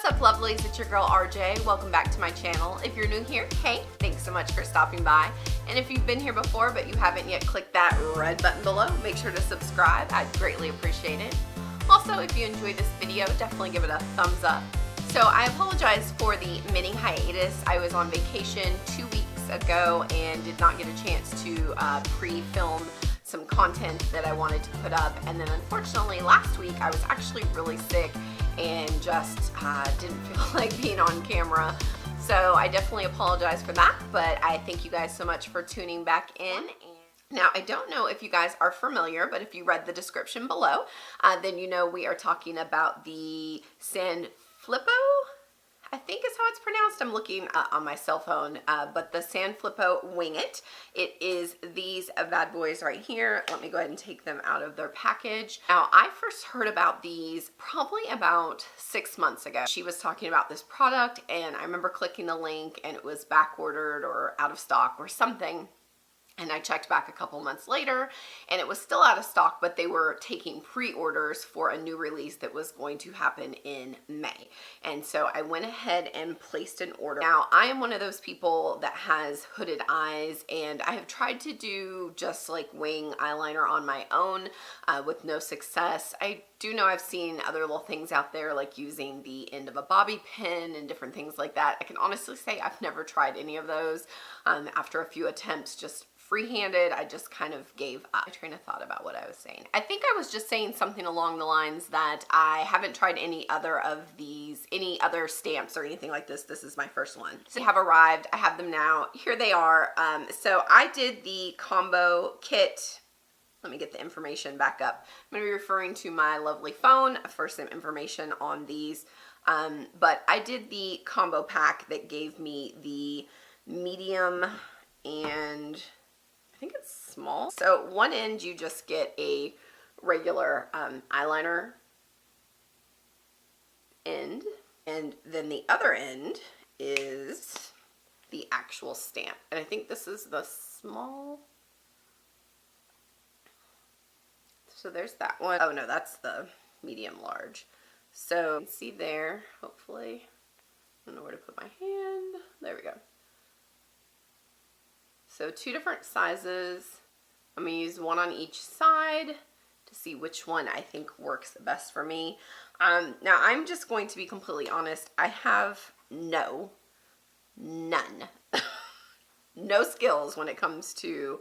up, lovelies? It's your girl RJ. Welcome back to my channel. If you're new here, hey, thanks so much for stopping by. And if you've been here before but you haven't yet clicked that red button below, make sure to subscribe. I'd greatly appreciate it. Also, if you enjoyed this video, definitely give it a thumbs up. So I apologize for the mini hiatus. I was on vacation 2 weeks ago and did not get a chance to pre-film some content that I wanted to put up. And then unfortunately last week I was actually really sick and just didn't feel like being on camera. So I definitely apologize for that, but I thank you guys so much for tuning back in. Now, I don't know if you guys are familiar, but if you read the description below, then you know we are talking about the Sanflippo, I think is how it's pronounced. I'm looking on my cell phone, but the Sanflippo Wing It. It is these bad boys right here. Let me go ahead and take them out of their package. Now, I first heard about these probably about 6 months ago. She was talking about this product, and I remember clicking the link, and it was back ordered or out of stock or something. And I checked back a couple months later and it was still out of stock, but they were taking pre-orders for a new release that was going to happen in May. And so I went ahead and placed an order. Now, I am one of those people that has hooded eyes, and I have tried to do just like wing eyeliner on my own with no success. I do know I've seen other little things out there like using the end of a bobby pin and different things like that. I can honestly say I've never tried any of those. After a few attempts, just free-handed, I just kind of gave up. My train of thought about what I was saying. I think I was just saying something along the lines that I haven't tried any other of these, any other stamps or anything like this. This is my first one. So they have arrived. I have them now. Here they are. So I did the combo kit. Let me get the information back up. I'm going to be referring to my lovely phone for some information on these. But I did the combo pack that gave me the medium and I think it's small. So one end you just get a regular eyeliner end, and then the other end is the actual stamp. And I think this is the small. So there's that one. Oh no, that's the medium large. So you can see there, hopefully. I don't know where to put my hand. There we go. So 2 different sizes. I'm going to use one on each side to see which one I think works best for me. Now, I'm just going to be completely honest. I have none, no skills when it comes to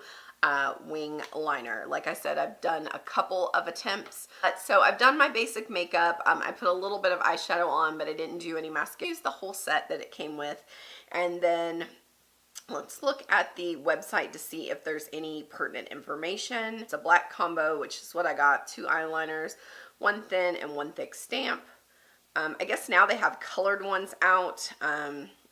wing liner. Like I said, I've done a couple of attempts. So I've done my basic makeup. I put a little bit of eyeshadow on, but I didn't do any mascara. I used the whole set that it came with. And then let's look at the website to see if there's any pertinent information. It's a black combo, which is what I got. 2 eyeliners, 1 thin and 1 thick stamp. I guess now they have colored ones out.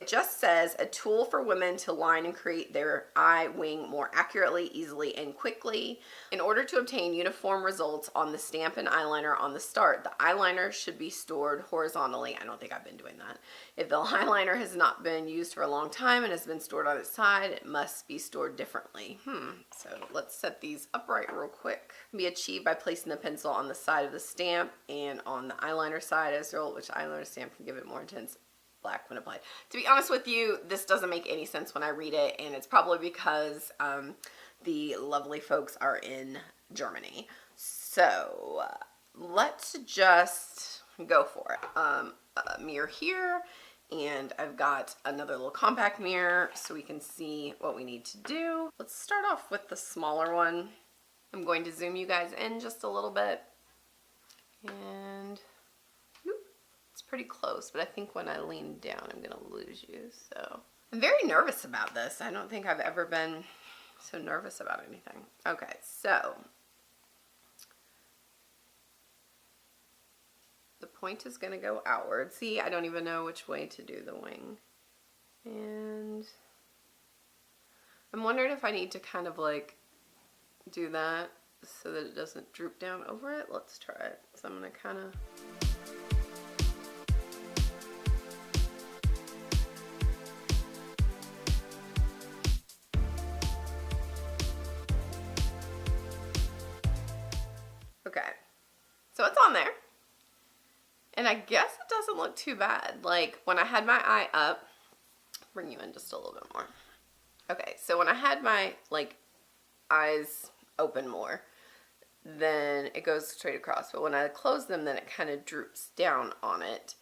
It just says a tool for women to line and create their eye wing more accurately, easily, and quickly. In order to obtain uniform results on the stamp and eyeliner on the start, the eyeliner should be stored horizontally. I don't think I've been doing that. If the eyeliner has not been used for a long time and has been stored on its side, it must be stored differently. So let's set these upright real quick. It can be achieved by placing the pencil on the side of the stamp and on the eyeliner side as well, which eyeliner stamp can give it more intense black when applied. To be honest with you, this doesn't make any sense when I read it, and it's probably because the lovely folks are in Germany. So let's just go for it. A mirror here, and I've got another little compact mirror so we can see what we need to do. Let's start off with the smaller one. I'm going to zoom you guys in just a little bit, and it's pretty close, but I think when I lean down, I'm gonna lose you. So I'm very nervous about this. I don't think I've ever been so nervous about anything. Okay, so the point is gonna go outward. See, I don't even know which way to do the wing. And I'm wondering if I need to kind of like do that so that it doesn't droop down over it. Let's try it. So I'm gonna kind of so it's on there, and I guess it doesn't look too bad. Like when I had my eye up, bring you in just a little bit more. Okay, so when I had my like eyes open more, then it goes straight across. But when I close them, then it kind of droops down on it.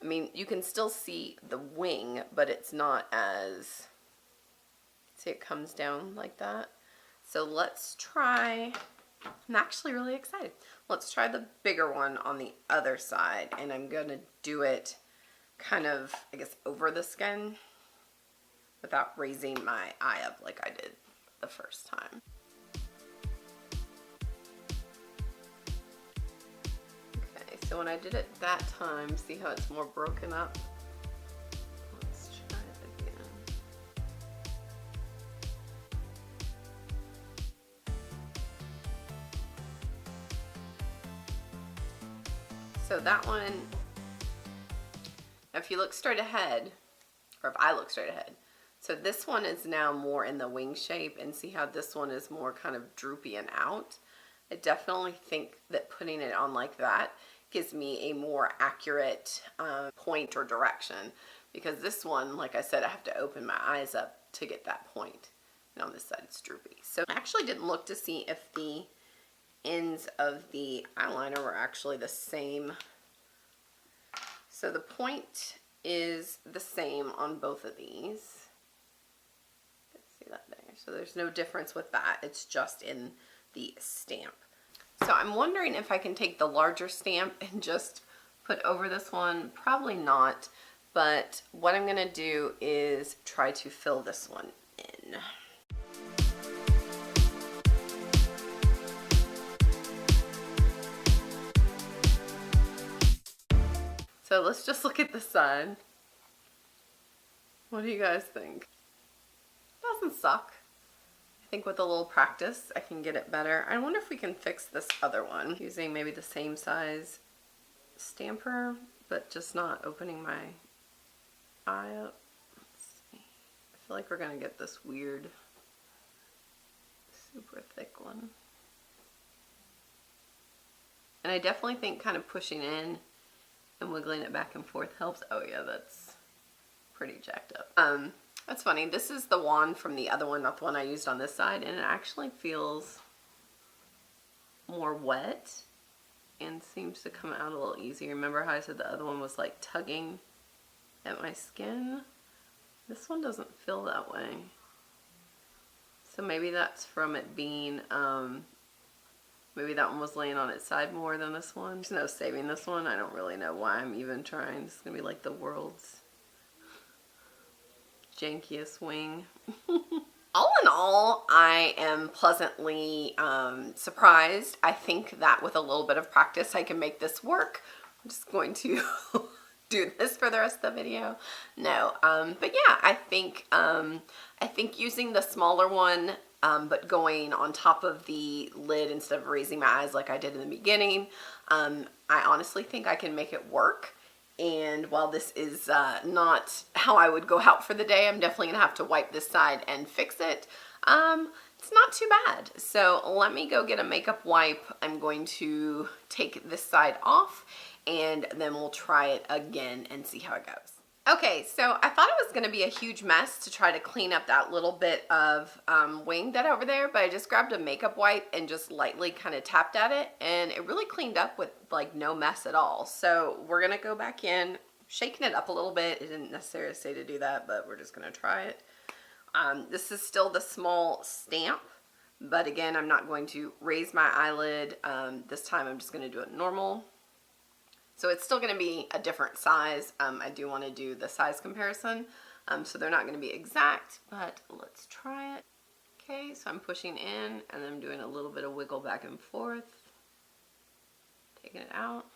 I mean, you can still see the wing, but it's not as, see, it comes down like that. So let's try, I'm actually really excited. Let's try the bigger one on the other side, and I'm gonna do it kind of, I guess, over the skin without raising my eye up like I did the first time. Okay, so when I did it that time, see how it's more broken up? Let's try it again. So that one, if you look straight ahead, or if I look straight ahead, so this one is now more in the wing shape, and see how this one is more kind of droopy and out. I definitely think that putting it on like that gives me a more accurate point or direction, because this one, like I said, I have to open my eyes up to get that point, and on this side it's droopy. So I actually didn't look to see if the ends of the eyeliner were actually the same. So the point is the same on both of these. See that there? So there's no difference with that. It's just in the stamp. So I'm wondering if I can take the larger stamp and just put over this one. Probably not, but what I'm gonna do is try to fill this one in. So let's just look at the side. What do you guys think? Doesn't suck. I think with a little practice I can get it better. I wonder if we can fix this other one using maybe the same size stamper, but just not opening my eye up. Let's see. I feel like we're gonna get this weird, super thick one. And I definitely think kind of pushing in and wiggling it back and forth helps. Oh yeah, that's pretty jacked up. That's funny. This is the wand from the other one, not the one I used on this side, and it actually feels more wet and seems to come out a little easier. Remember how I said the other one was like tugging at my skin? This one doesn't feel that way. So maybe that's from it being, maybe that one was laying on its side more than this one. There's no saving this one. I don't really know why I'm even trying. This is going to be like the world's jankiest wing. All in all, I am pleasantly surprised. I think that with a little bit of practice I can make this work. I'm just going to do this for the rest of the video. No, but yeah, I think using the smaller one, but going on top of the lid instead of raising my eyes like I did in the beginning, I honestly think I can make it work. And while this is not how I would go out for the day, I'm definitely gonna have to wipe this side and fix it. It's not too bad. So let me go get a makeup wipe. I'm going to take this side off, and then we'll try it again and see how it goes. Okay, so I thought it was gonna be a huge mess to try to clean up that little bit of wing that over there, but I just grabbed a makeup wipe and just lightly kind of tapped at it, and it really cleaned up with like no mess at all. So we're gonna go back in, shaking it up a little bit. It didn't necessarily say to do that, but we're just gonna try it. This is still the small stamp, but again, I'm not going to raise my eyelid. This time I'm just gonna do it normal. So it's still going to be a different size. I do want to do the size comparison. So they're not going to be exact, but let's try it. Okay, so I'm pushing in and then I'm doing a little bit of wiggle back and forth. Taking it out.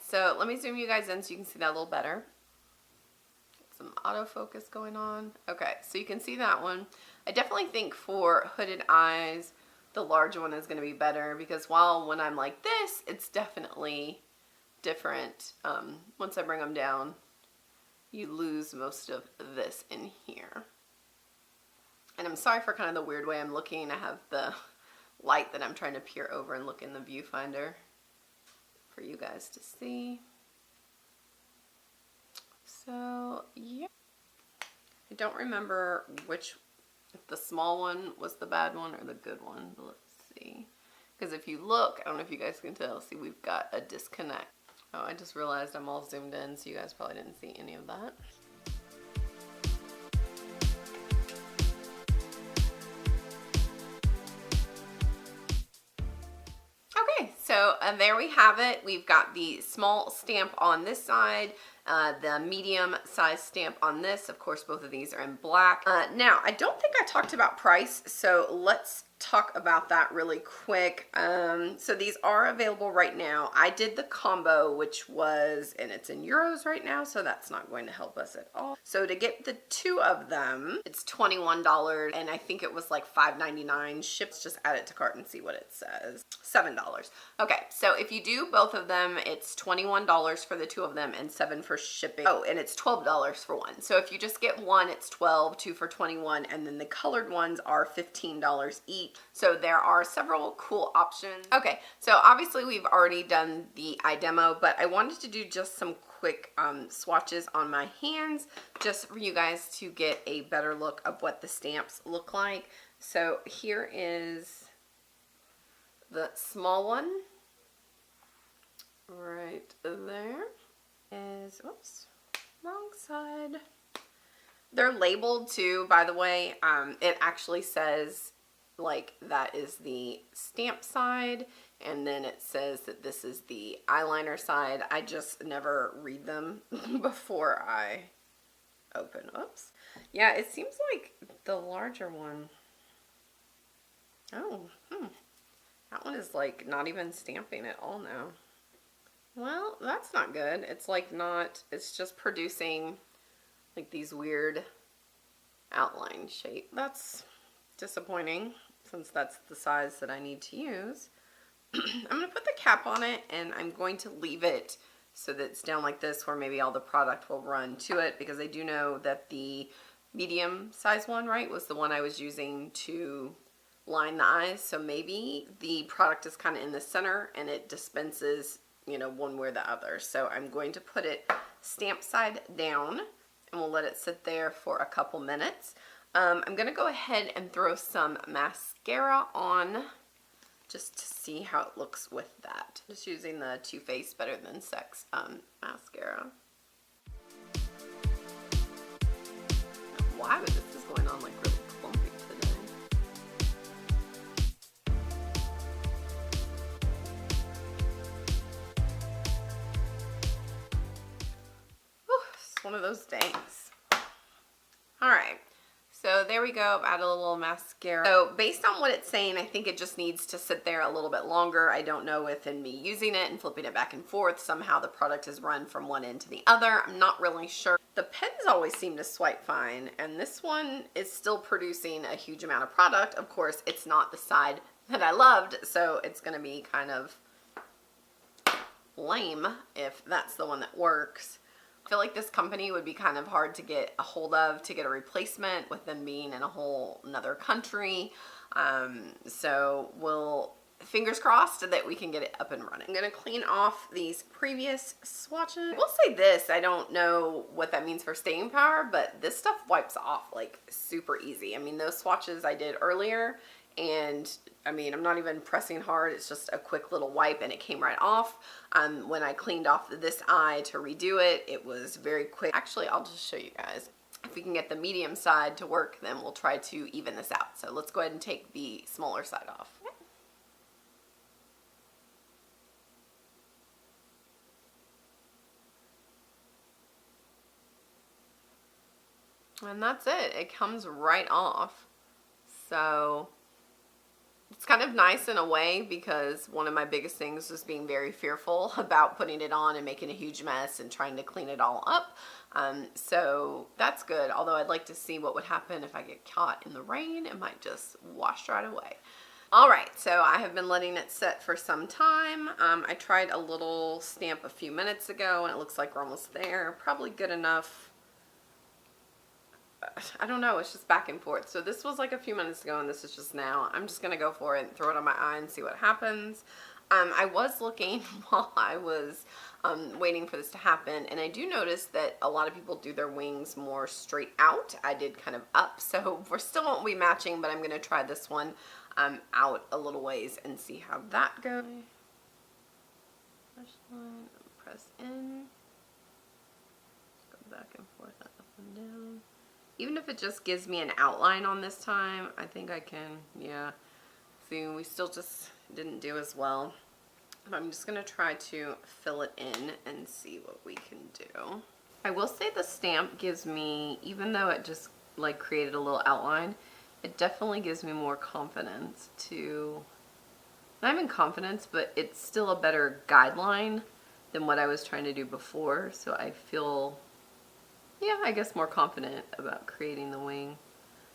So let me zoom you guys in so you can see that a little better. Get some autofocus going on. Okay, so you can see that one. I definitely think for hooded eyes, the larger one is going to be better, because while when I'm like this, it's definitely different. Once I bring them down, you lose most of this in here. And I'm sorry for kind of the weird way I'm looking. I have the light that I'm trying to peer over and look in the viewfinder for you guys to see. So yeah, I don't remember which, if the small one was the bad one or the good one, but let's see. Because if you look, I don't know if you guys can tell, see we've got a disconnect. Oh, I just realized I'm all zoomed in, so you guys probably didn't see any of that. Okay, so there we have it. We've got the small stamp on this side, the medium size stamp on this. Of course, both of these are in black. Now, I don't think I talked about price, so let's talk about that really quick. So these are available right now. I did the combo, which was, and it's in euros right now, so that's not going to help us at all. So to get the two of them, it's $21, and I think it was like $5.99 shipped. Just add it to cart and see what it says. $7. Okay, so if you do both of them, it's $21 for the two of them and $7 for shipping. Oh, and it's $12 for one. So if you just get one, it's $12, two for $21, and then the colored ones are $15 each. So there are several cool options. Okay, so obviously we've already done the eye demo, but I wanted to do just some quick swatches on my hands just for you guys to get a better look of what the stamps look like. So here is the small one right there. Is, oops, wrong side. They're labeled too, by the way. It actually says like that is the stamp side, and then it says that this is the eyeliner side. I just never read them before I open. Oops. Yeah, it seems like the larger one. Oh, that one is like not even stamping at all now. Well, that's not good. It's like not, it's just producing like these weird outline shape. That's disappointing since that's the size that I need to use. I'm going to put the cap on it, and I'm going to leave it so that it's down like this where maybe all the product will run to it, because I do know that the medium size one, right, was the one I was using to line the eyes. So maybe the product is kind of in the center and it dispenses, you know, one way or the other. So I'm going to put it stamp side down, and we'll let it sit there for a couple minutes. I'm going to go ahead and throw some mascara on just to see how it looks with that. Just using the Too Faced Better Than Sex mascara. Why would this is going on like really clumpy today? Whew, it's one of those days. All right. So there we go, I've added a little mascara. So based on what it's saying, I think it just needs to sit there a little bit longer. I don't know if in me using it and flipping it back and forth, somehow the product has run from one end to the other. I'm not really sure. The pens always seem to swipe fine, and this one is still producing a huge amount of product. Of course, it's not the side that I loved, so it's gonna be kind of lame if that's the one that works. I feel like this company would be kind of hard to get a hold of to get a replacement with them being in a whole another country. So we'll, fingers crossed that we can get it up and running. I'm going to clean off these previous swatches. I will say this, I don't know what that means for staying power, but this stuff wipes off like super easy. I mean, those swatches I did earlier, and I mean, I'm not even pressing hard, it's just a quick little wipe and it came right off. When I cleaned off this eye to redo it, it was very quick. Actually, I'll just show you guys. If we can get the medium side to work, then we'll try to even this out. So let's go ahead and take the smaller side off. And that's it. It comes right off. So it's kind of nice in a way, because one of my biggest things was being very fearful about putting it on and making a huge mess and trying to clean it all up. So that's good. Although I'd like to see what would happen if I get caught in the rain. It might just wash right away. All right, so I have been letting it set for some time. I tried a little stamp a few minutes ago, and it looks like we're almost there. Probably good enough. I don't know, it's just back and forth. So this was like a few minutes ago, and this is just now. I'm just gonna go for it and throw it on my eye and see what happens. I was looking while I was waiting for this to happen, and I do notice that a lot of people do their wings more straight out. I did kind of up, so we're still won't be matching, but I'm going to try this one out a little ways and see how that goes. Press in. Go back and forth, up and down. Even if it just gives me an outline on this time, I think I can, yeah. See, we still just didn't do as well. But I'm just going to try to fill it in and see what we can do. I will say the stamp gives me, even though it just like created a little outline, it definitely gives me more confidence to, not even confidence, but it's still a better guideline than what I was trying to do before. So I feel, yeah, I guess more confident about creating the wing.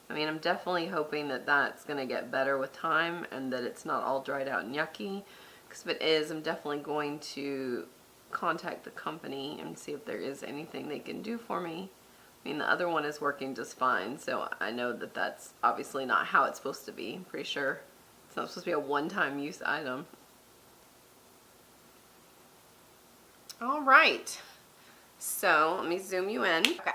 I mean, I'm definitely hoping that that's going to get better with time and that it's not all dried out and yucky. Because if it is, I'm definitely going to contact the company and see if there is anything they can do for me. I mean, the other one is working just fine, so I know that that's obviously not how it's supposed to be. I'm pretty sure it's not supposed to be a one-time use item. All right, so let me zoom you in. Okay,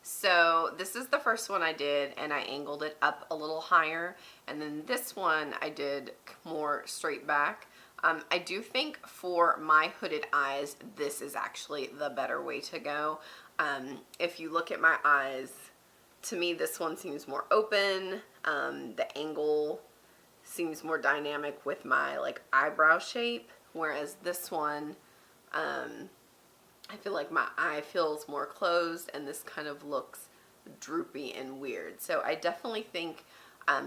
so this is the first one I did, and I angled it up a little higher, and then this one I did more straight back. I do think for my hooded eyes, this is actually the better way to go. If you look at my eyes, to me this one seems more open. The angle seems more dynamic with my like eyebrow shape, whereas this one, I feel like my eye feels more closed and this kind of looks droopy and weird. So I definitely think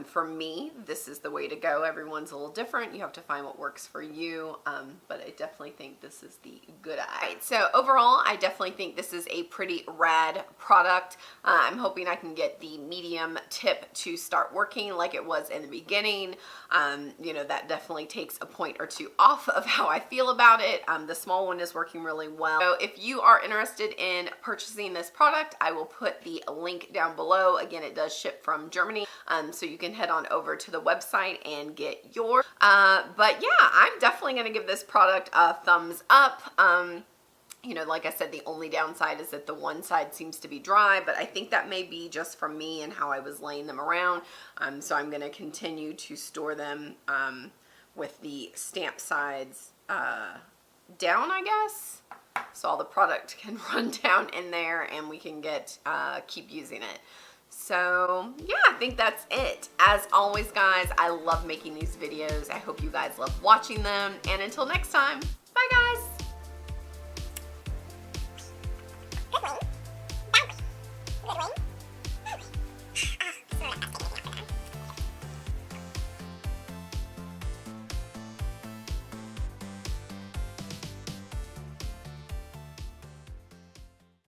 for me, this is the way to go. Everyone's a little different. You have to find what works for you, but I definitely think this is the good eye. Right, so overall, I definitely think this is a pretty rad product. I'm hoping I can get the medium tip to start working like it was in the beginning. You know, that definitely takes a point or two off of how I feel about it. The small one is working really well. So if you are interested in purchasing this product, I will put the link down below. Again, it does ship from Germany, so you can head on over to the website and get yours. But yeah, I'm definitely going to give this product a thumbs up. You know, like I said, the only downside is that the one side seems to be dry, but I think that may be just from me and how I was laying them around. So I'm going to continue to store them with the stamp sides down, I guess. So all the product can run down in there and we can get keep using it. So yeah, I think that's it. As always, guys, I love making these videos. I hope you guys love watching them. And until next time, bye guys.